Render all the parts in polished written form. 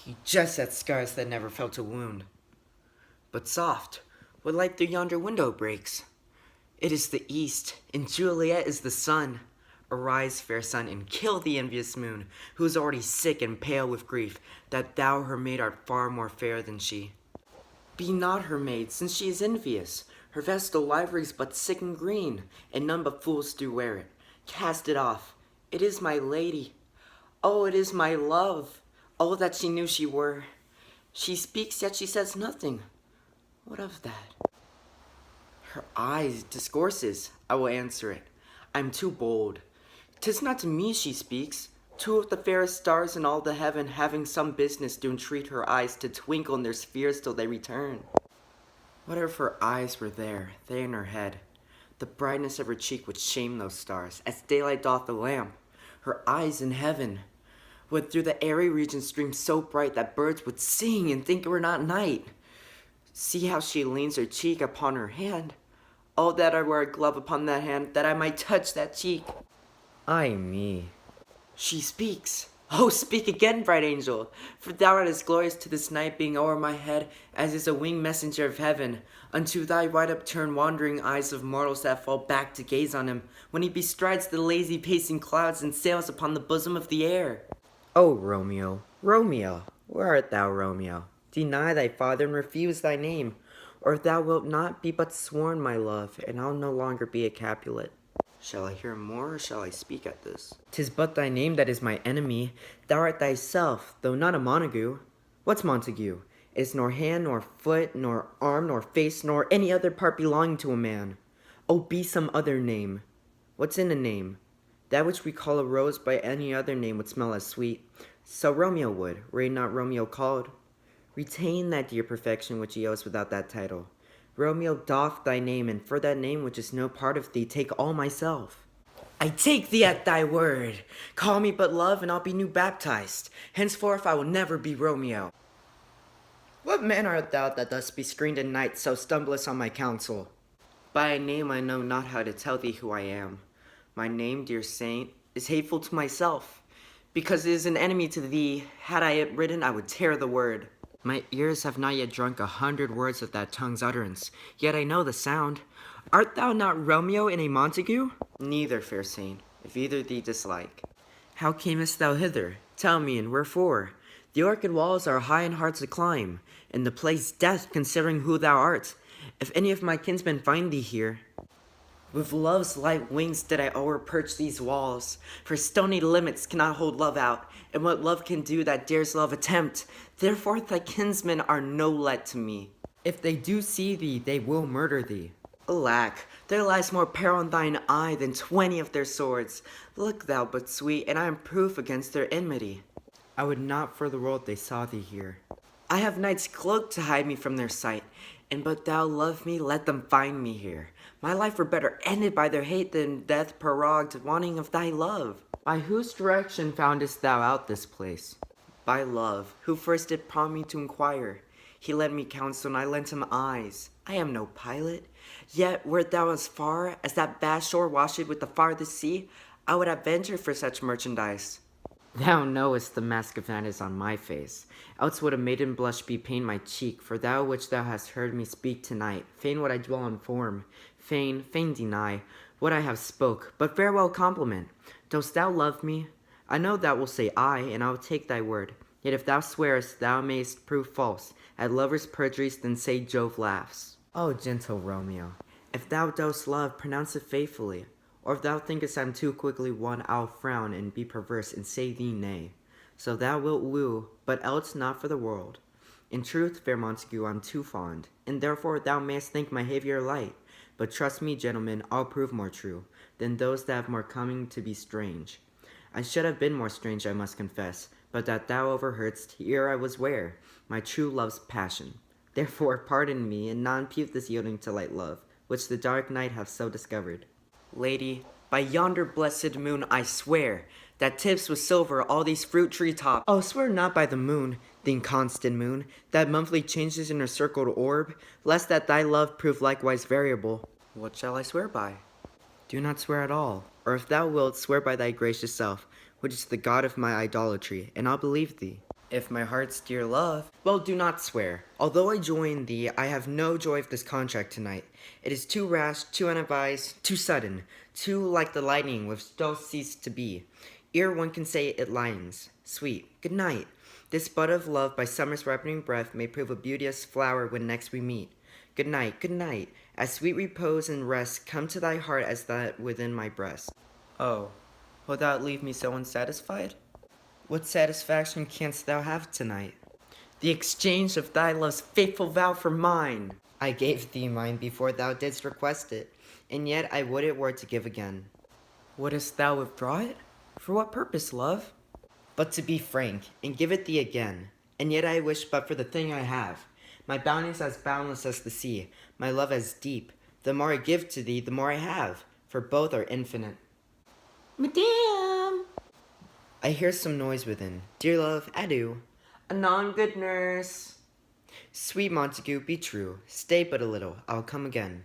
He just had scars that never felt a wound. But soft, what light through yonder window breaks? It is the east, and Juliet is the sun. Arise, fair sun, and kill the envious moon, who is already sick and pale with grief, that thou her maid art far more fair than she. Be not her maid, since she is envious. Her vestal livery's but sick and green, and none but fools do wear it. Cast it off. It is my lady. Oh, it is my love. Oh, that she knew she were. She speaks, yet she says nothing. What of that? Her eyes discourses. I will answer it. I am too bold. 'Tis not to me she speaks. Two of the fairest stars in all the heaven, having some business, do entreat her eyes to twinkle in their spheres till they return. What if her eyes were there, they in her head? The brightness of her cheek would shame those stars, as daylight doth the lamp. Her eyes in heaven would through the airy region stream so bright that birds would sing and think it were not night. See how she leans her cheek upon her hand. Oh, that I were a glove upon that hand, that I might touch that cheek. Ay me. She speaks. Oh, speak again, bright angel, for thou art as glorious to this night being o'er my head as is a winged messenger of heaven, unto thy wide upturned wandering eyes of mortals that fall back to gaze on him, when he bestrides the lazy pacing clouds and sails upon the bosom of the air. O Romeo, Romeo, where art thou, Romeo? Deny thy father and refuse thy name, or if thou wilt not, be but sworn, my love, and I'll no longer be a Capulet. Shall I hear more, or shall I speak at this? 'Tis but thy name that is my enemy. Thou art thyself, though not a Montague. What's Montague? It is nor hand, nor foot, nor arm, nor face, nor any other part belonging to a man. Oh, be some other name. What's in a name? That which we call a rose by any other name would smell as sweet. So Romeo would, were he not Romeo called. Retain that dear perfection which he owes without that title. Romeo doff thy name, and for that name which is no part of thee, take all myself. I take thee at thy word. Call me but love, and I'll be new baptized. Henceforth I will never be Romeo. What man art thou that thus bescreened in night so stumblest on my counsel? By a name I know not how to tell thee who I am. My name, dear saint, is hateful to myself, because it is an enemy to thee. Had I it written, I would tear the word. My ears have not yet drunk 100 words of that tongue's utterance, yet I know the sound. Art thou not Romeo in a Montague? Neither, fair saint, if either thee dislike. How camest thou hither? Tell me, and wherefore? The orchid walls are high and hard to climb, and the place death, considering who thou art. If any of my kinsmen find thee here, with love's light wings did I o'erperch these walls, for stony limits cannot hold love out, and what love can do that dares love attempt. Therefore thy kinsmen are no let to me. If they do see thee, they will murder thee. Alack, there lies more peril in thine eye than 20 of their swords. Look thou but sweet, and I am proof against their enmity. I would not for the world they saw thee here. I have night's cloak to hide me from their sight, and but thou love me, let them find me here. My life were better ended by their hate than death prorogued, wanting of thy love. By whose direction foundest thou out this place? By love, who first did prompt me to inquire. He lent me counsel, and I lent him eyes. I am no pilot. Yet, wert thou as far as that vast shore washed with the farthest sea, I would have ventured for such merchandise. Thou knowest the mask of night is on my face, else would a maiden blush bepaint my cheek, for thou which thou hast heard me speak tonight, fain would I dwell on form, fain deny what I have spoke, but farewell compliment. Dost thou love me? I know thou wilt say aye, and I will take thy word. Yet if thou swearest, thou mayst prove false. At lovers' perjuries, then say Jove laughs. O gentle Romeo, if thou dost love, pronounce it faithfully. Or if thou thinkest I am too quickly won, I'll frown and be perverse and say thee nay. So thou wilt woo, but else not for the world. In truth, fair Montague, I'm too fond, and therefore thou mayst think my behavior light. But trust me, gentlemen, I'll prove more true than those that have more coming to be strange. I should have been more strange, I must confess, but that thou overheardst, ere I was ware, my true love's passion. Therefore pardon me, and not impute this yielding to light love, which the dark night hath so discovered. Lady, by yonder blessed moon I swear, that tips with silver all these fruit tree tops. Oh, swear not by the moon, the inconstant moon, that monthly changes in her circled orb, lest that thy love prove likewise variable. What shall I swear by? Do not swear at all, or if thou wilt, swear by thy gracious self, which is the god of my idolatry, and I'll believe thee. If my heart's dear love, well, do not swear. Although I join thee, I have no joy of this contract tonight. It is too rash, too unadvised, too sudden, too like the lightning which doth cease to be, ere one can say it lightens. Sweet, good night. This bud of love by summer's ripening breath may prove a beauteous flower when next we meet. Good night, good night. As sweet repose and rest come to thy heart as that within my breast. Oh, wilt thou leave me so unsatisfied? What satisfaction canst thou have tonight? The exchange of thy love's faithful vow for mine. I gave thee mine before thou didst request it, and yet I would it were to give again. Wouldst thou withdraw it? For what purpose, love? But to be frank, and give it thee again. And yet I wish but for the thing I have. My bounty is as boundless as the sea, my love as deep. The more I give to thee, the more I have, for both are infinite. Madame! I hear some noise within. Dear love, adieu. Anon, good nurse. Sweet Montague, be true. Stay but a little. I'll come again.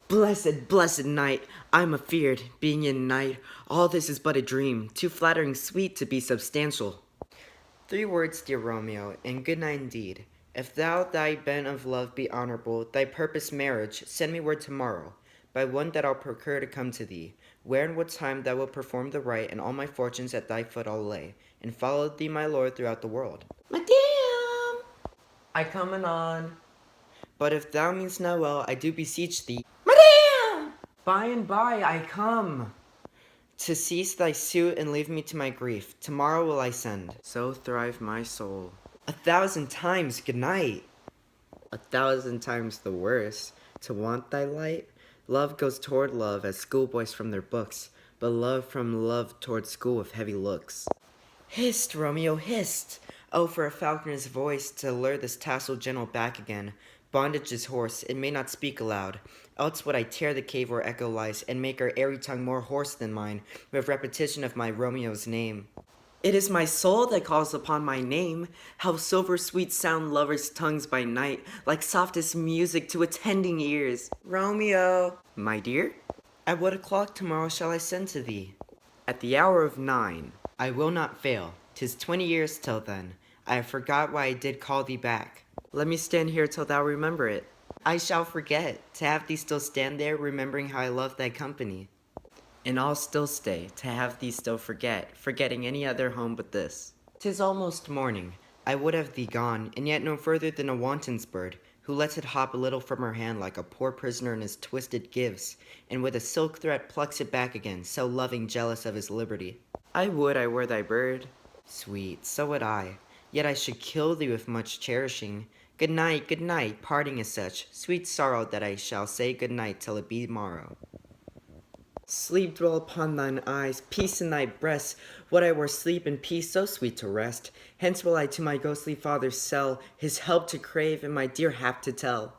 Blessed, blessed night. I'm afeard, being in night. All this is but a dream, too flattering sweet to be substantial. 3 words, dear Romeo, and good night indeed. If thou thy bent of love be honorable, thy purpose marriage, send me word tomorrow, by one that I'll procure to come to thee, where and what time thou wilt perform the rite, and all my fortunes at thy foot I'll lay, and follow thee, my lord, throughout the world. Madame! I come anon. But if thou meanst not well, I do beseech thee, Madame! By and by I come. To cease thy suit and leave me to my grief, tomorrow will I send. So thrive my soul. 1,000 times good night. 1,000 times the worse, to want thy light. Love goes toward love as schoolboys from their books, but love from love toward school with heavy looks. Hist, Romeo, hist! Oh, for a falconer's voice to lure this tasseled general back again. Bondage is hoarse, it may not speak aloud. Else would I tear the cave where echo lies, and make her airy tongue more hoarse than mine, with repetition of my Romeo's name. It is my soul that calls upon my name. How silver sweet sound lovers' tongues by night, like softest music to attending ears. Romeo, my dear, at what o'clock tomorrow shall I send to thee? At the hour of 9. I will not fail. 'Tis 20 years till then. I have forgot why I did call thee back. Let me stand here till thou remember it. I shall forget, to have thee still stand there, remembering how I loved thy company. And I'll still stay, to have thee still forget, forgetting any other home but this. 'Tis almost morning. I would have thee gone, and yet no further than a wanton's bird, who lets it hop a little from her hand like a poor prisoner in his twisted gyves, and with a silk thread plucks it back again, so loving, jealous of his liberty. I would I were thy bird. Sweet, so would I. Yet I should kill thee with much cherishing. Good night, parting is such sweet sorrow that I shall say good night till it be morrow. Sleep dwell upon thine eyes, peace in thy breast. Would I were sleep and peace so sweet to rest. Hence will I to my ghostly father's cell, his help to crave and my dear hap to tell.